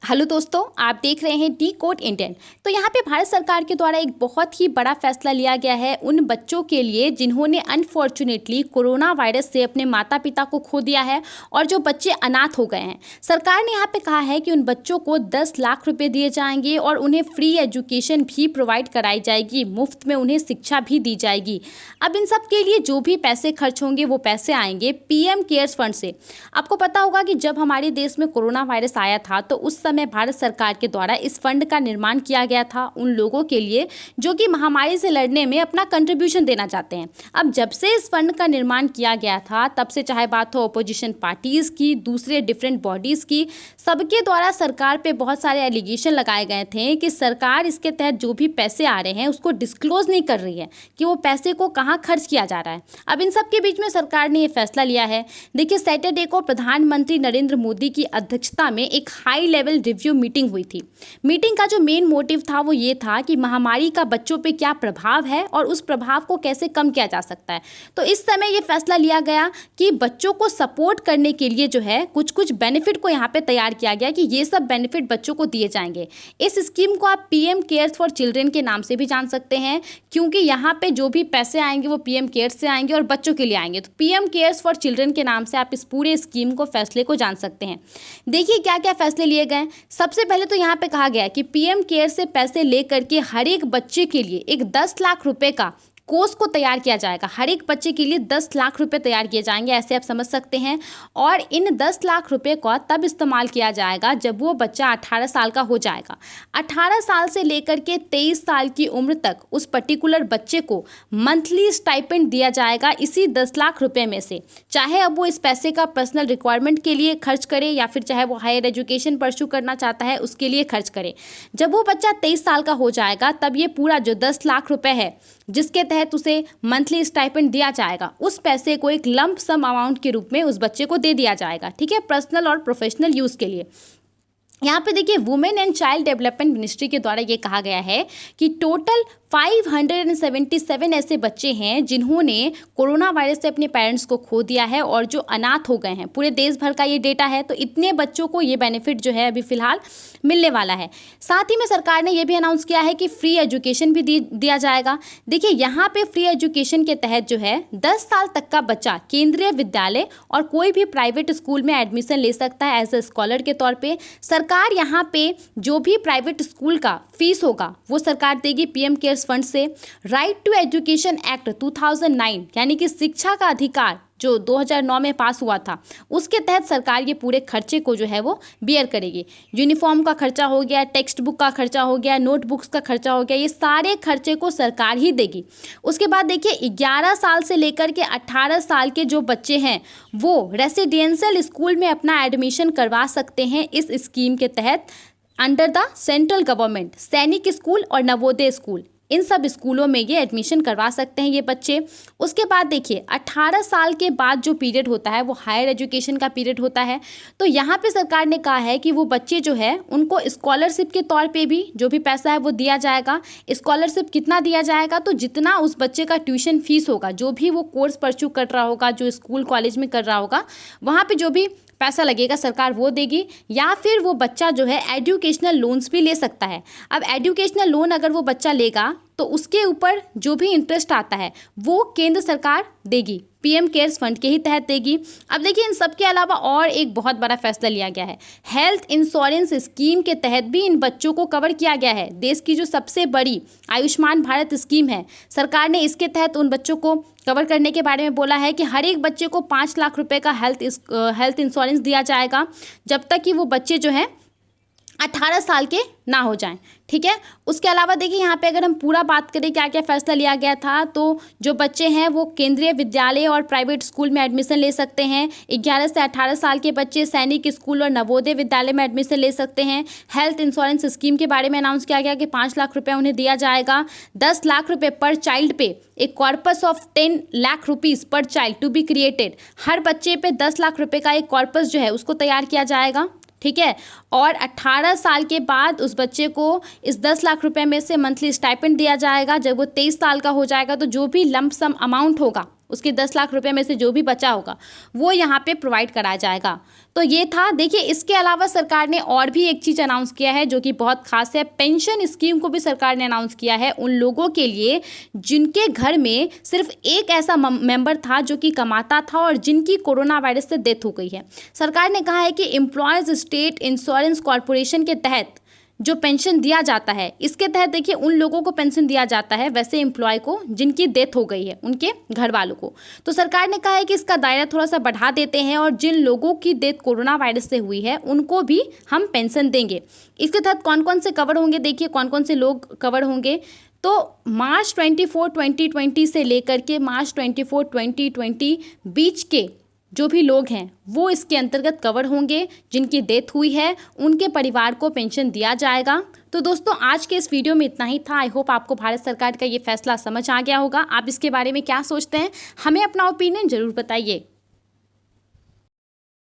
Hello दोस्तों, आप देख रहे हैं डी कोड इंडियन। तो यहाँ पे भारत सरकार के द्वारा एक बहुत ही बड़ा फैसला लिया गया है उन बच्चों के लिए जिन्होंने अनफॉर्चुनेटली कोरोना वायरस से अपने माता पिता को खो दिया है और जो बच्चे अनाथ हो गए हैं। सरकार ने यहाँ पे कहा है कि उन बच्चों को 10 लाख रुपए दिए जाएंगे और उन्हें फ्री एजुकेशन भी प्रोवाइड कराई जाएगी, मुफ्त में उन्हें शिक्षा भी दी जाएगी। अब इन सब के लिए जो भी पैसे खर्च होंगे वो पैसे आएंगे पीएम केयर्स फंड से। आपको पता होगा कि जब हमारे देश में कोरोना वायरस आया था तो उस समय भारत सरकार के द्वारा इस फंड का निर्माण किया गया था उन लोगों के लिए जो कि महामारी से लड़ने में अपना कंट्रीब्यूशन देना चाहते हैं। अब जब से इस फंड का निर्माण किया गया था तब से चाहे बात हो अपोजिशन पार्टीज़ की, दूसरे डिफरेंट बॉडीज़ की, सबके द्वारा सरकार पे बहुत सारे एलिगेशन लगाए गए थे कि सरकार इसके तहत जो भी पैसे आ रहे हैं उसको डिस्क्लोज नहीं कर रही है कि वो पैसे को कहाँ खर्च किया जा रहा है। अब इन सब के बीच में सरकार ने ये फैसला लिया है। देखिए, सैटरडे को प्रधानमंत्री नरेंद्र मोदी की अध्यक्षता में एक हाई लेवल रिव्यू मीटिंग हुई थी। मीटिंग का जो मेन मोटिव था वो ये था कि महामारी का बच्चों पे क्या प्रभाव है और उस प्रभाव को कैसे कम किया जा सकता है। तो इस समय ये फैसला लिया गया कि बच्चों को सपोर्ट करने के लिए जो है कुछ कुछ बेनिफिट को यहाँ पे तैयार किया गया कि ये सब बेनिफिट बच्चों को दिए जाएंगे। इस स्कीम को आप पीएम केयर्स फॉर चिल्ड्रन के नाम से भी जान सकते हैं क्योंकि यहाँ पे जो भी पैसे आएंगे वो पीएम केयर्स से आएंगे और बच्चों के लिए आएंगे। तो पीएम केयर्स फॉर चिल्ड्रन के नाम से आप इस पूरे स्कीम को फैसले को जान सकते हैं। देखिए क्या क्या फैसले लिए गए। सबसे पहले तो यहाँ पे कहा गया कि पीएम केयर से पैसे लेकर के हर एक बच्चे के लिए एक 10 लाख रुपए का कोर्स को तैयार किया जाएगा। हर एक बच्चे के लिए 10 लाख रुपए तैयार किए जाएंगे, ऐसे आप समझ सकते हैं। और इन 10 लाख रुपए का तब इस्तेमाल किया जाएगा जब वो बच्चा 18 साल का हो जाएगा। 18 साल से लेकर के 23 साल की उम्र तक उस पर्टिकुलर बच्चे को मंथली स्टाइपेंड दिया जाएगा इसी 10 लाख रुपए में से। चाहे अब वो इस पैसे का पर्सनल रिक्वायरमेंट के लिए खर्च करे या फिर चाहे वो हायर एजुकेशन परस्यू करना चाहता है उसके लिए खर्च करे। जब वो बच्चा 23 साल का हो जाएगा तब ये पूरा जो 10 लाख रुपए है जिसके तहत उसे मंथली स्टाइपेंड दिया जाएगा उस पैसे को एक लंप सम अमाउंट के रूप में उस बच्चे को दे दिया जाएगा, ठीक है, पर्सनल और प्रोफेशनल यूज़ के लिए। यहाँ पे देखिए women and child development ministry के द्वारा ये कहा गया है कि टोटल 577 ऐसे बच्चे हैं जिन्होंने कोरोना वायरस से अपने पेरेंट्स को खो दिया है और जो अनाथ हो गए हैं। पूरे देश भर का ये डेटा है, तो इतने बच्चों को ये बेनिफिट जो है अभी फ़िलहाल मिलने वाला है। साथ ही में सरकार ने ये भी अनाउंस किया है कि फ्री एजुकेशन भी दिया जाएगा। देखिए यहाँ पे फ्री एजुकेशन के तहत जो है 10 साल तक का बच्चा केंद्रीय विद्यालय और कोई भी प्राइवेट स्कूल में एडमिशन ले सकता है एज ए स्कॉलर के तौर पर। सरकार यहाँ पे जो भी प्राइवेट स्कूल का फीस होगा वो सरकार देगी पीएम केयर्स फंड से। राइट टू एजुकेशन एक्ट 2009 यानी कि शिक्षा का अधिकार जो 2009 में पास हुआ था उसके तहत सरकार ये पूरे खर्चे को जो है वो बियर करेगी। यूनिफॉर्म का खर्चा हो गया, टेक्स्ट बुक का खर्चा हो गया, नोटबुक्स का खर्चा हो गया, ये सारे खर्चे को सरकार ही देगी। उसके बाद देखिए 11 साल से लेकर के 18 साल के जो बच्चे हैं वो रेसिडेंशियल स्कूल में अपना एडमिशन करवा सकते हैं इस स्कीम के तहत अंडर द सेंट्रल गवर्नमेंट। सैनिक स्कूल और नवोदय स्कूल इन सब स्कूलों में ये एडमिशन करवा सकते हैं ये बच्चे। उसके बाद देखिए 18 साल के बाद जो पीरियड होता है वो हायर एजुकेशन का पीरियड होता है। तो यहाँ पे सरकार ने कहा है कि वो बच्चे जो है उनको स्कॉलरशिप के तौर पे भी जो भी पैसा है वो दिया जाएगा। स्कॉलरशिप कितना दिया जाएगा, तो जितना उस बच्चे का ट्यूशन फीस होगा, जो भी वो कोर्स परस्यू कर रहा होगा, जो स्कूल कॉलेज में कर रहा होगा, वहाँ पर जो भी पैसा लगेगा सरकार वो देगी। या फिर वो बच्चा जो है एजुकेशनल लोन्स भी ले सकता है। अब एजुकेशनल लोन अगर वो बच्चा लेगा तो उसके ऊपर जो भी इंटरेस्ट आता है वो केंद्र सरकार देगी, पीएम केयर्स फंड के ही तहत देगी। अब देखिए इन सब के अलावा और एक बहुत बड़ा फैसला लिया गया है। हेल्थ इंश्योरेंस स्कीम के तहत भी इन बच्चों को कवर किया गया है। देश की जो सबसे बड़ी आयुष्मान भारत स्कीम है, सरकार ने इसके तहत उन बच्चों को कवर करने के बारे में बोला है कि हर एक बच्चे को 5 लाख रुपए का हेल्थ इंश्योरेंस दिया जाएगा जब तक कि वो बच्चे जो हैं 18 साल के ना हो जाएं, ठीक है। उसके अलावा देखिए यहाँ पे अगर हम पूरा बात करें क्या क्या फैसला लिया गया था, तो जो बच्चे हैं वो केंद्रीय विद्यालय और प्राइवेट स्कूल में एडमिशन ले सकते हैं। 11 से 18 साल के बच्चे सैनिक स्कूल और नवोदय विद्यालय में एडमिशन ले सकते हैं। हेल्थ इंश्योरेंस स्कीम के बारे में अनाउंस किया गया कि 5 लाख रुपये उन्हें दिया जाएगा। 10 लाख रुपये पर चाइल्ड पे एक कॉर्पस ऑफ 10 लाख रुपीज़ पर चाइल्ड टू बी क्रिएटेड। हर बच्चे पे 10 लाख रुपये का एक कॉर्पस जो है उसको तैयार किया जाएगा, ठीक है। और 18 साल के बाद उस बच्चे को इस 10 लाख रुपए में से मंथली स्टाइपेंड दिया जाएगा। जब वो 23 साल का हो जाएगा तो जो भी लंप सम अमाउंट होगा उसके 10 लाख रुपए में से जो भी बचा होगा वो यहाँ पे प्रोवाइड कराया जाएगा। तो ये था। देखिए, इसके अलावा सरकार ने और भी एक चीज़ अनाउंस किया है जो कि बहुत खास है। पेंशन स्कीम को भी सरकार ने अनाउंस किया है उन लोगों के लिए जिनके घर में सिर्फ एक ऐसा मेंबर था जो कि कमाता था और जिनकी कोरोना वायरस से डेथ हो गई है। सरकार ने कहा है कि एम्प्लॉयज़ स्टेट इंश्योरेंस कॉरपोरेशन के तहत जो पेंशन दिया जाता है, इसके तहत देखिए उन लोगों को पेंशन दिया जाता है, वैसे एम्प्लॉय को जिनकी डेथ हो गई है, उनके घर वालों को। तो सरकार ने कहा है कि इसका दायरा थोड़ा सा बढ़ा देते हैं और जिन लोगों की डेथ कोरोना वायरस से हुई है उनको भी हम पेंशन देंगे। इसके तहत कौन कौन से कवर होंगे, देखिए कौन कौन से लोग कवर होंगे। तो मार्च 24, 2020 से लेकर के मार्च 24, 2020 बीच के जो भी लोग हैं वो इसके अंतर्गत कवर होंगे। जिनकी डेथ हुई है उनके परिवार को पेंशन दिया जाएगा। तो दोस्तों, आज के इस वीडियो में इतना ही था। आई होप आपको भारत सरकार का ये फैसला समझ आ गया होगा। आप इसके बारे में क्या सोचते हैं, हमें अपना ओपिनियन जरूर बताइए।